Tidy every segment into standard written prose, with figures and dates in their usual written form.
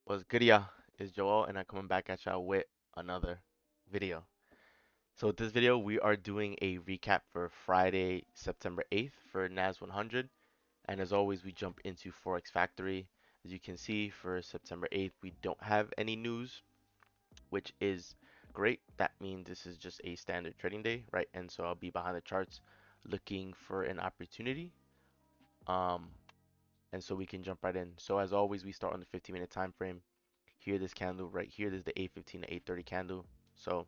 What's good, y'all? It's Joel, and I'm coming back at y'all with another video. So, with this video, we are doing a recap for Friday, September 8th for NAS100. And as always, we jump into Forex Factory. As you can see, for September 8th, we don't have any news, which is great. That means this is just a standard trading day, right? And so I'll be behind the charts looking for an opportunity. Um, and so we can jump right in. So as always, we start on the 15-minute time frame. Here, this candle right here, this is the 8:15 to 8:30 candle. So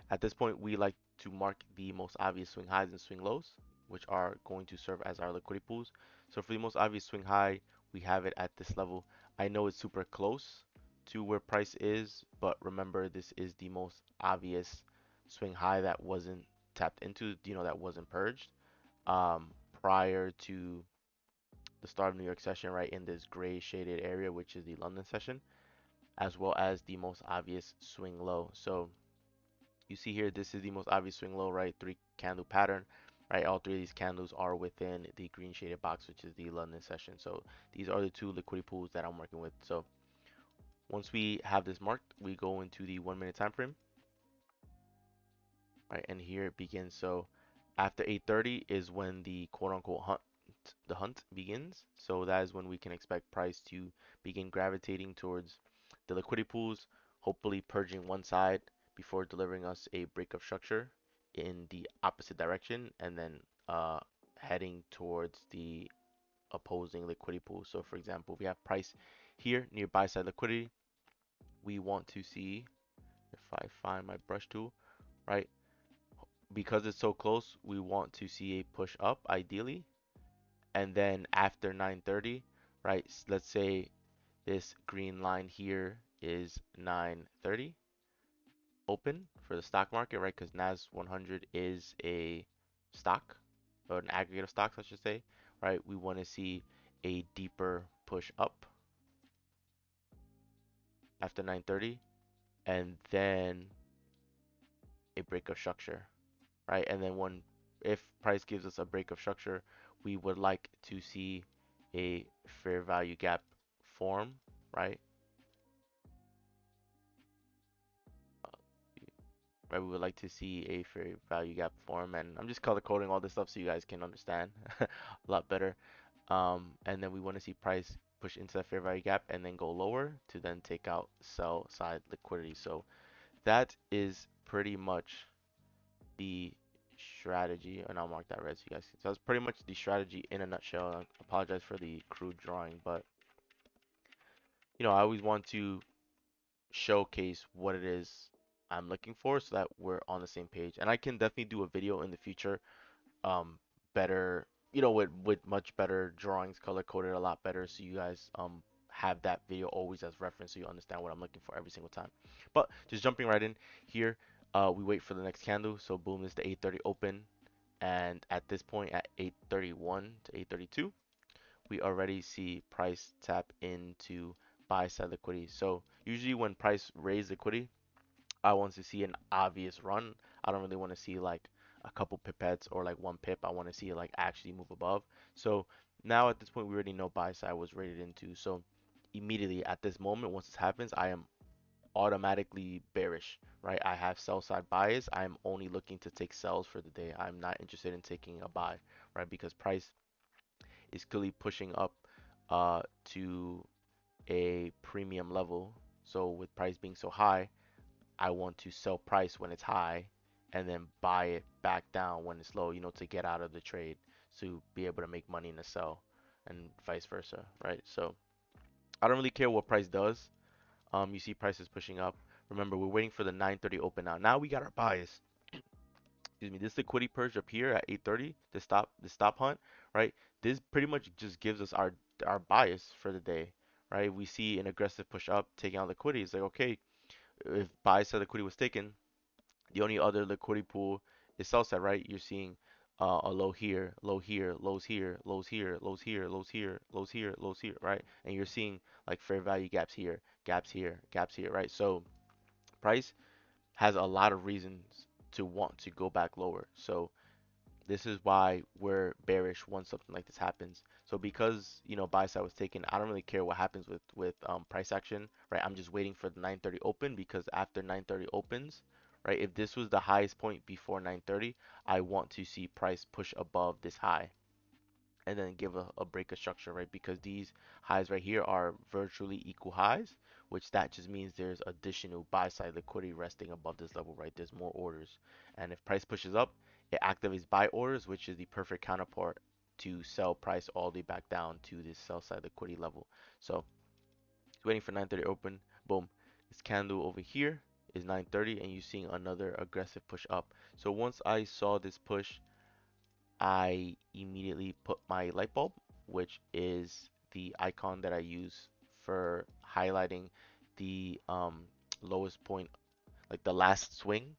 at this point, we like to mark the most obvious swing highs and swing lows, which are going to serve as our liquidity pools. So for the most obvious swing high, we have it at this level. I know it's super close to where price is, but remember this is the most obvious swing high that wasn't tapped into, that wasn't purged um, prior to the start of New York session, right in this gray shaded area, which is the London session, as well as the most obvious swing low. So you see here, this is the most obvious swing low, right? Three candle pattern, right? All three of these candles are within the green shaded box, which is the London session. So these are the two liquidity pools that I'm working with. So once we have this marked, we go into the 1 minute time frame, right? And here it begins. So after 8:30 is when the quote unquote hunt begins. So that is when we can expect price to begin gravitating towards the liquidity pools, hopefully purging one side before delivering us a break of structure in the opposite direction, and then heading towards the opposing liquidity pool. So for example, we have price here near buy side liquidity. We want to see, if I find my brush tool, right? Because it's so close, we want to see a push up ideally, and then after 9:30, right, let's say this green line here is 9:30 open for the stock market, right? Because NAS 100 is a stock, or an aggregate of stocks, I should say, right? We want to see a deeper push up after 9:30, and then a break of structure, right? And then if price gives us a break of structure, we would like to see a fair value gap form, right? Right, we would like to see a fair value gap form, and I'm just color coding all this stuff so you guys can understand a lot better. And then we want to see price push into that fair value gap and then go lower to then take out sell side liquidity. So that is pretty much the strategy, and I'll mark that red so you guys see. So that's pretty much the strategy in a nutshell. I apologize for the crude drawing, but I always want to showcase what it is I'm looking for so that we're on the same page. And I can definitely do a video in the future, um, better, with much better drawings, color coded a lot better, so you guys have that video always as reference so you understand what I'm looking for every single time. But just jumping right in here, we wait for the next candle. So boom, is the 8:30 open, and at this point at 8:31 to 8:32 we already see price tap into buy side liquidity. So usually when price raise liquidity, I want to see an obvious run. I don't really want to see like a couple pipettes or like one pip. I want to see it like actually move above. So now at this point, we already know buy side was rated into. So immediately at this moment, once this happens, I am automatically bearish, right? I have sell side bias. I'm only looking to take sells for the day. I'm not interested in taking a buy, right? Because price is clearly pushing up to a premium level. So with price being so high, I want to sell price when it's high and then buy it back down when it's low, to get out of the trade to be able to make money in the sell and vice versa, right? So I don't really care what price does. You see prices pushing up. Remember, we're waiting for the 9:30 open now. Now we got our bias. Excuse me, this liquidity purge up here at 8:30, the stop hunt, right? This pretty much just gives us our bias for the day, right? We see an aggressive push up taking out liquidity. It's like, okay, if buy side liquidity was taken, the only other liquidity pool is sell side, right? You're seeing a low here, low here, lows here, lows here, lows here, lows here, lows here, lows here, right? And you're seeing like fair value gaps here, gaps here, gaps here, right? So price has a lot of reasons to want to go back lower. So this is why we're bearish once something like this happens. So because, buy side was taken, I don't really care what happens with price action, right? I'm just waiting for the 9:30 open because after 9:30 opens, right? If this was the highest point before 9:30, I want to see price push above this high and then give a break of structure, right? Because these highs right here are virtually equal highs, which that just means there's additional buy side liquidity resting above this level, right? There's more orders. And if price pushes up, it activates buy orders, which is the perfect counterpart to sell price all the way back down to this sell side liquidity level. So it's waiting for 9:30 open. Boom. This candle over here is 9:30 and you're seeing another aggressive push up. So once I saw this push, I immediately put my light bulb, which is the icon that I use for highlighting the lowest point, like the last swing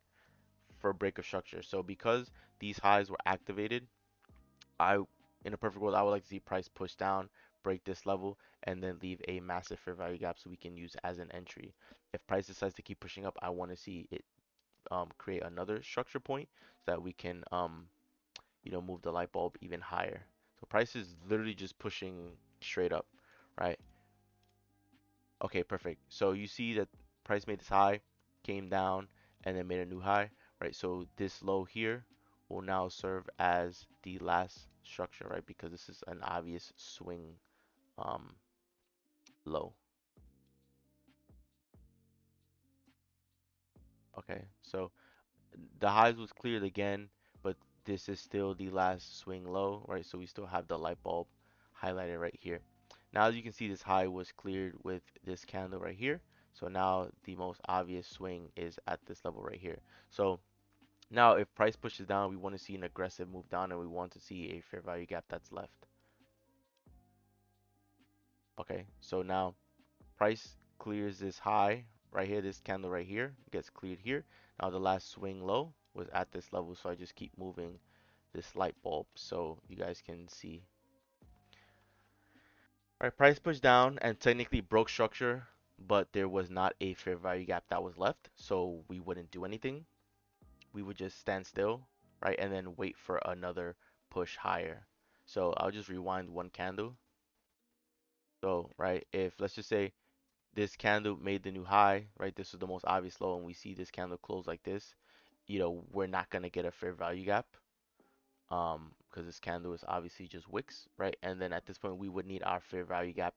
for break of structure. So because these highs were activated, I, in a perfect world, I would like to see price push down, break this level, and then leave a massive fair value gap so we can use as an entry. If price decides to keep pushing up, I want to see it create another structure point so that we can move the light bulb even higher. So price is literally just pushing straight up, right? Okay, perfect. So you see that price made this high, came down, and then made a new high, right? So this low here will now serve as the last structure, right? Because this is an obvious swing um, low. Okay, so the highs was cleared again, but this is still the last swing low, right? So we still have the light bulb highlighted right here. Now, as you can see, this high was cleared with this candle right here. So now the most obvious swing is at this level right here. So now if price pushes down, we want to see an aggressive move down and we want to see a fair value gap that's left. Okay, so now price clears this high right here, this candle right here gets cleared here. Now the last swing low was at this level, so I just keep moving this light bulb so you guys can see. All right, price pushed down and technically broke structure, but there was not a fair value gap that was left, so we wouldn't do anything. We would just stand still, right, and then wait for another push higher. So I'll just rewind one candle. So, right, if let's just say this candle made the new high, right? This is the most obvious low, and we see this candle close like this. We're not gonna get a fair value gap, because this candle is obviously just wicks, right? And then at this point, we would need our fair value gap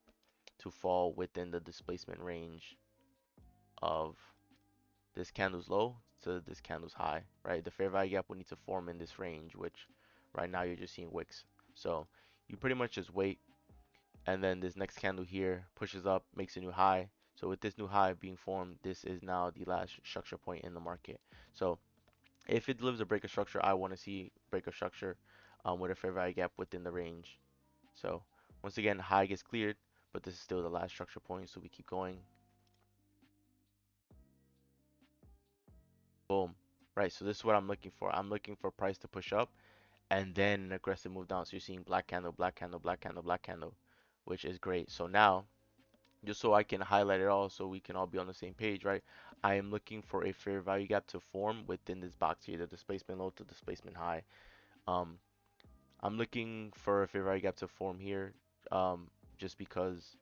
to fall within the displacement range of this candle's low to this candle's high, right? The fair value gap would need to form in this range, which right now you're just seeing wicks. So you pretty much just wait, and then this next candle here pushes up, makes a new high. So with this new high being formed, this is now the last structure point in the market. So if it delivers a break of structure, I want to see break of structure with a fair value gap within the range. So once again, high gets cleared, but this is still the last structure point, so we keep going. Boom. Right, so this is what I'm looking for. I'm looking for price to push up and then an aggressive move down. So you're seeing black candle, black candle, black candle, black candle, which is great. So now, just so I can highlight it all so we can all be on the same page, right? I am looking for a fair value gap to form within this box here, the displacement low to displacement high. Um, I'm looking for a fair value gap to form here, just because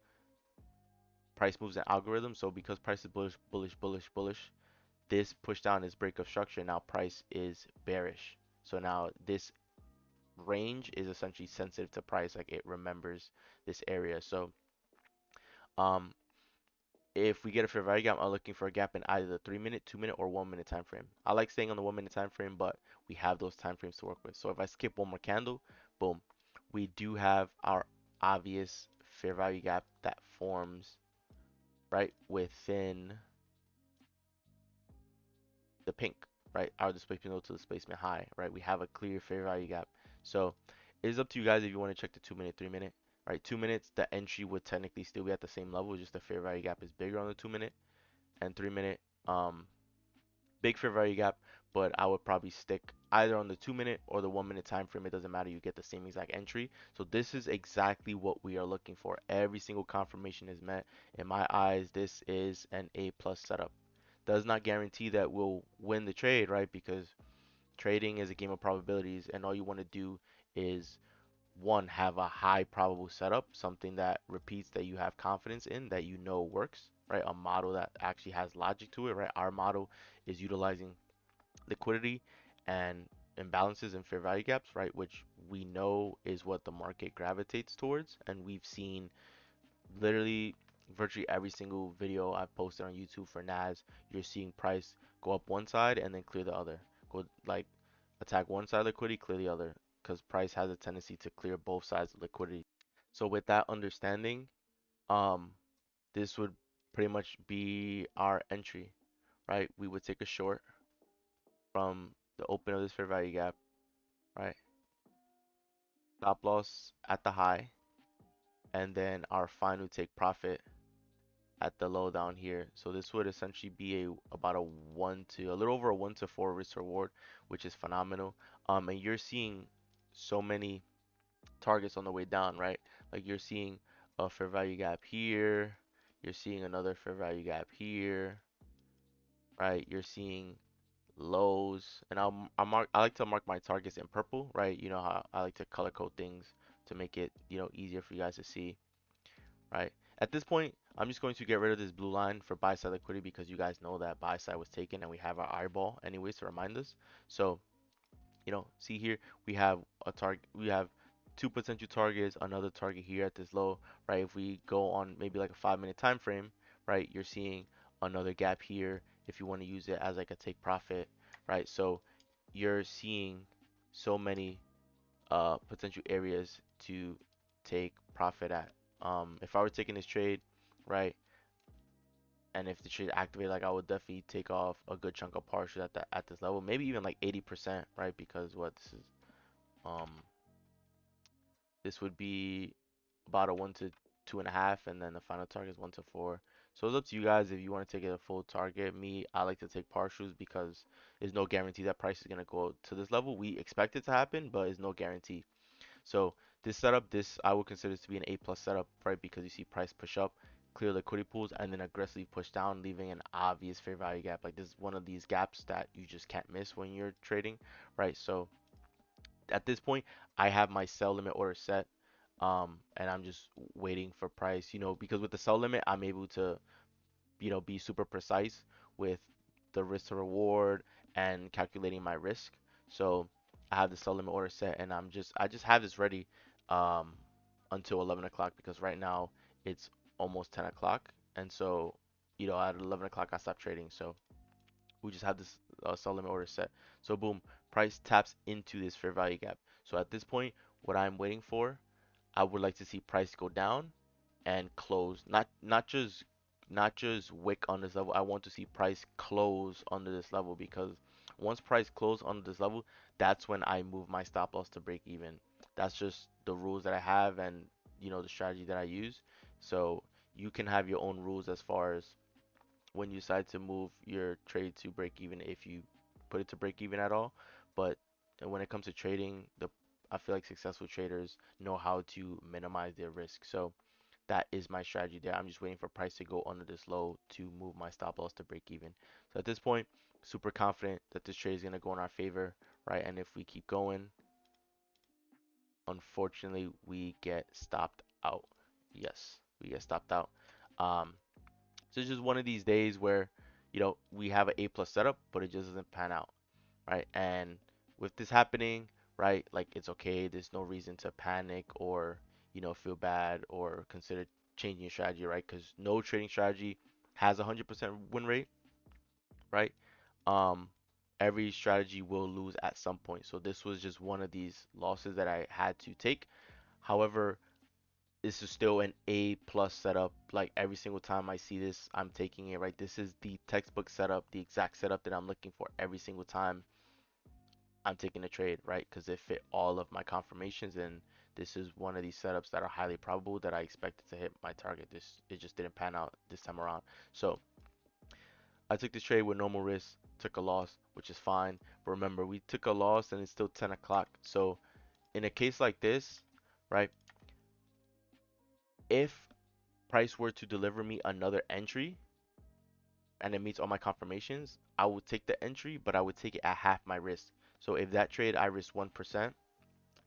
price moves an algorithm. So because price is bullish, bullish, bullish, bullish, this push down is break of structure. Now price is bearish. So now this range is essentially sensitive to price, like it remembers this area. So um, if we get a fair value gap, I'm looking for a gap in either the 3-minute, 2-minute, or 1-minute time frame. I like staying on the 1-minute time frame, but we have those time frames to work with. So if I skip one more candle, boom, we do have our obvious fair value gap that forms right within the pink, right? Our displacement low to displacement high, right? We have a clear fair value gap. So it is up to you guys if you want to check the 2-minute, 3-minute, right? 2 minutes, the entry would technically still be at the same level, just the fair value gap is bigger on the 2-minute, and 3-minute, big fair value gap, but I would probably stick either on the 2-minute or the 1-minute time frame. It doesn't matter, you get the same exact entry. So this is exactly what we are looking for. Every single confirmation is met. In my eyes, this is an A plus setup. Does not guarantee that we'll win the trade, right? Because trading is a game of probabilities, and all you want to do is one, have a high probable setup, something that repeats that you have confidence in, that you know works, right? A model that actually has logic to it, right? Our model is utilizing liquidity and imbalances and fair value gaps, right? Which we know is what the market gravitates towards. And we've seen literally virtually every single video I've posted on YouTube for NAS, you're seeing price go up one side and then clear the other. Go like attack one side of liquidity, clear the other, because price has a tendency to clear both sides of liquidity. So with that understanding, um, this would pretty much be our entry, right? We would take a short from the open of this fair value gap, right? Stop loss at the high, and then our fine would take profit at the low down here. So this would essentially be about a a little over a 1 to 4 risk reward, which is phenomenal. And you're seeing so many targets on the way down, right? Like you're seeing a fair value gap here, you're seeing another fair value gap here, right? You're seeing lows, and I like to mark my targets in purple, right? You know how I like to color code things to make it, easier for you guys to see, right? At this point, I'm just going to get rid of this blue line for buy side liquidity because you guys know that buy side was taken and we have our eyeball anyways to remind us. So, see here we have a target, we have two potential targets, another target here at this low, right? If we go on maybe like a 5 minute time frame, right, you're seeing another gap here if you want to use it as like a take profit, right? So you're seeing so many potential areas to take profit at. If I were taking this trade, right, and if the trade activated, like I would definitely take off a good chunk of partial at this level, maybe even like 80%, right? Because what this is, um, this would be about a 1 to 2.5, and then the final target is 1 to 4. So it's up to you guys if you want to take it a full target. Me, I like to take partials because there's no guarantee that price is gonna go to this level. We expect it to happen, but it's no guarantee. So this setup, this I would consider this to be an A plus setup, right? Because you see price push up, clear liquidity pools, and then aggressively push down, leaving an obvious fair value gap. Like this is one of these gaps that you just can't miss when you're trading, right? So at this point, I have my sell limit order set, and I'm just waiting for price, because with the sell limit, I'm able to, be super precise with the risk to reward and calculating my risk. So I have the sell limit order set, and I just have this ready um, until 11 o'clock because right now it's almost 10 o'clock, and so at 11 o'clock I stop trading. So we just have this sell limit order set. So boom, price taps into this fair value gap. So at this point, what I'm waiting for, I would like to see price go down and close. Not just wick on this level. I want to see price close under this level because once price close under this level, that's when I move my stop loss to break even. That's just the rules that I have and the strategy that I use. So you can have your own rules as far as when you decide to move your trade to break even if you put it to break even at all. But when it comes to trading, the I feel like successful traders know how to minimize their risk. So that is my strategy there. I'm just waiting for price to go under this low to move my stop loss to break even. So at this point, super confident that this trade is going to go in our favor, right? And if we keep going, unfortunately, we get stopped out. Yes, we get stopped out. Um, so it's just one of these days where, we have an A plus setup, but it just doesn't pan out, right? And with this happening, right, like it's okay. There's no reason to panic or, feel bad or consider changing your strategy, right? Because no trading strategy has a 100% win rate, right? Um, every strategy will lose at some point. So this was just one of these losses that I had to take. However, this is still an A plus setup. Like every single time I see this, I'm taking it, right? This is the textbook setup, the exact setup that I'm looking for every single time I'm taking a trade, right? Because it fit all of my confirmations, and this is one of these setups that are highly probable that I expected to hit my target. It just didn't pan out this time around. So I took this trade with normal risk, took a loss, which is fine. But remember, we took a loss and it's still 10 o'clock. So in a case like this, right? If price were to deliver me another entry and it meets all my confirmations, I would take the entry, but I would take it at half my risk. So if that trade I risk 1%,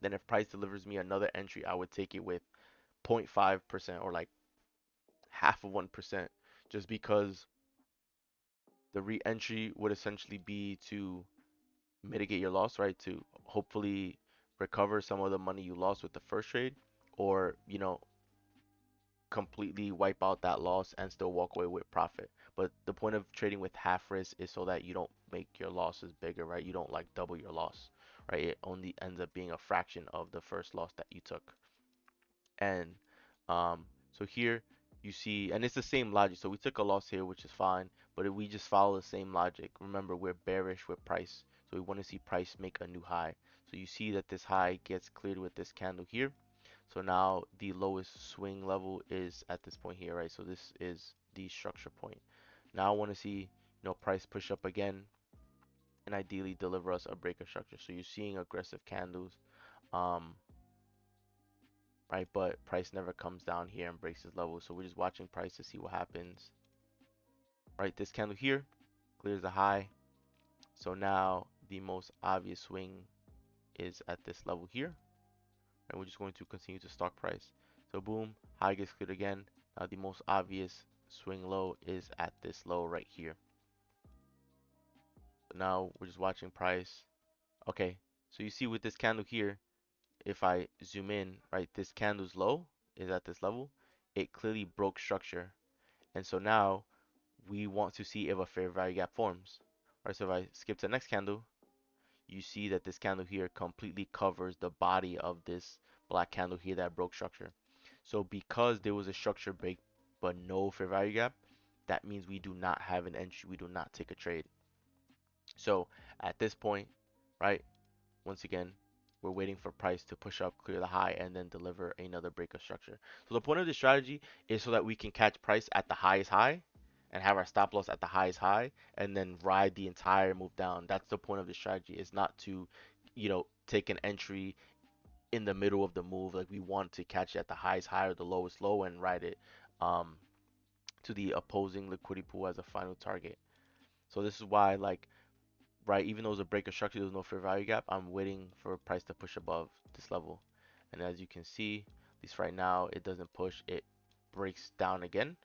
Then if price delivers me another entry, I would take it with 0.5% or like half of 1%, just because the re-entry would essentially be to mitigate your loss, right? To hopefully recover some of the money you lost with the first trade, or, completely wipe out that loss and still walk away with profit. But the point of trading with half risk is so that you don't make your losses bigger, right? You don't like double your loss, right? It only ends up being a fraction of the first loss that you took. And so here you see, and it's the same logic. So we took a loss here, which is fine, but if we just follow the same logic, remember we're bearish with price. So we want to see price make a new high. So you see that this high gets cleared with this candle here. So now the lowest swing level is at this point here, right? So this is the structure point. Now I want to see, price push up again and ideally deliver us a breaker structure. So you're seeing aggressive candles, um, right? But price never comes down here and breaks this level. So we're just watching price to see what happens, right? This candle here clears the high. So now the most obvious swing is at this level here, and we're just going to continue to stock price. So boom, high gets cleared again. Now the most obvious swing low is at this low right here. Now we're just watching price. Okay, so you see with this candle here, if I zoom in, right, this candle's low is at this level. It clearly broke structure. And so now we want to see if a fair value gap forms. All right, so if I skip to the next candle, you see that this candle here completely covers the body of this black candle here that broke structure. So because there was a structure break but no fair value gap, that means we do not have an entry. We do not take a trade. So at this point, right, once again, we're waiting for price to push up, clear the high, and then deliver another breakout structure. So the point of this strategy is so that we can catch price at the highest high and have our stop loss at the highest high and then ride the entire move down. That's the point of the strategy, is not to, take an entry in the middle of the move. Like, we want to catch it at the highest high or the lowest low and ride it um, to the opposing liquidity pool as a final target. So this is why, like, right, even though it's a breaker structure, there's no fair value gap, I'm waiting for price to push above this level. And as you can see, at least right now, it doesn't push, it breaks down again,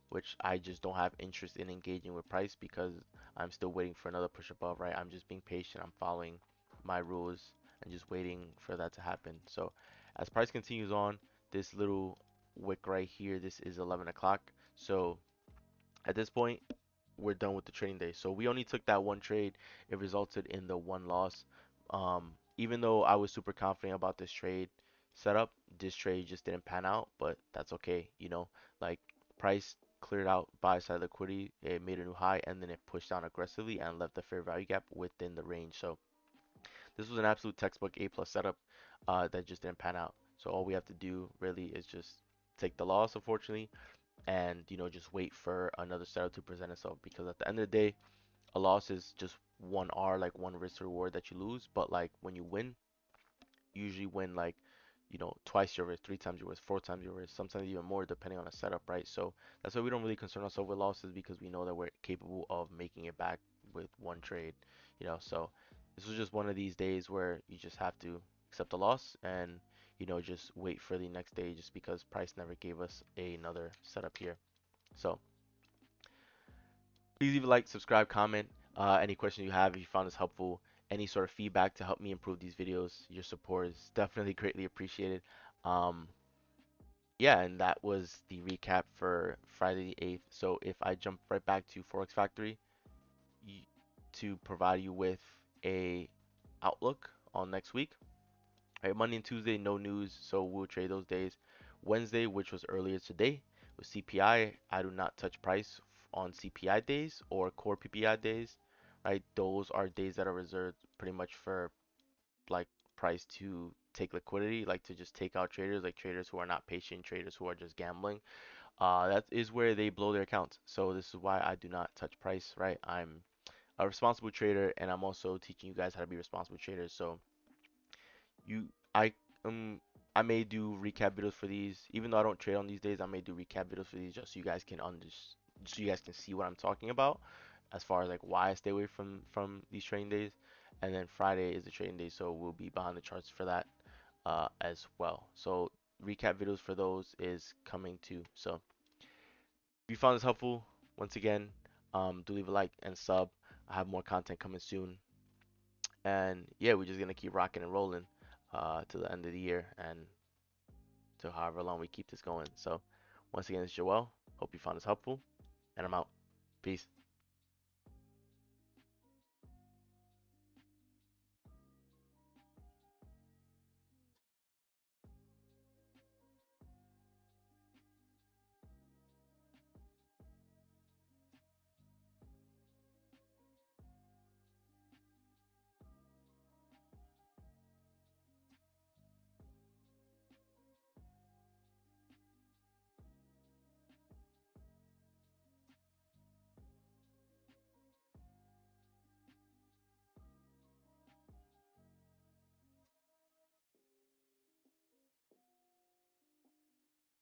which I just don't have interest in engaging with price because I'm still waiting for another push above, right? I'm just being patient, I'm following my rules and just waiting for that to happen. So as price continues on, this little wick right here, this is 11 o'clock. So at this point, we're done with the trading day. So we only took that one trade. It resulted in the one loss. Even though I was super confident about this trade setup, this trade just didn't pan out, but that's okay. Like, price cleared out buy side liquidity, it made a new high, and then it pushed down aggressively and left the fair value gap within the range. So this was an absolute textbook A plus setup that just didn't pan out. So all we have to do really is just take the loss, unfortunately, and just wait for another setup to present itself, because at the end of the day, a loss is just one R, like one risk reward that you lose. But like, when you win, you usually win like, twice your risk, three times your risk, four times your risk, sometimes even more depending on the setup, right? So that's why we don't really concern ourselves with losses, because we know that we're capable of making it back with one trade. So this was just one of these days where you just have to accept the loss and just wait for the next day, just because price never gave us another setup here. So please leave a like, subscribe, comment. Any questions you have, if you found this helpful, any sort of feedback to help me improve these videos, your support is definitely greatly appreciated. Um, yeah, and that was the recap for Friday the 8th. So if I jump right back to Forex Factory to provide you with a outlook on next week. Right, Monday and Tuesday, no news, so we'll trade those days. Wednesday, which was earlier today, with CPI, I do not touch price on CPI days or core PPI days, right? Those are days that are reserved pretty much for, like, price to take liquidity, like to just take out traders, like traders who are not patient, traders who are just gambling. That is where they blow their accounts. So this is why I do not touch price, right? I'm a responsible trader, and I'm also teaching you guys how to be responsible traders. So you I um I may do recap videos for these, even though I don't trade on these days. I may do recap videos for these just so you guys can so you guys can see what I'm talking about, as far as like why I stay away from these trading days. And then Friday is the trading day, so we'll be behind the charts for that. as well. So recap videos for those is coming too. So if you found this helpful, once again, do leave a like and sub. I have more content coming soon. And yeah, we're just gonna keep rocking and rolling to the end of the year and to however long we keep this going. So once again, it's Joel. Hope you found this helpful, and I'm out. Peace.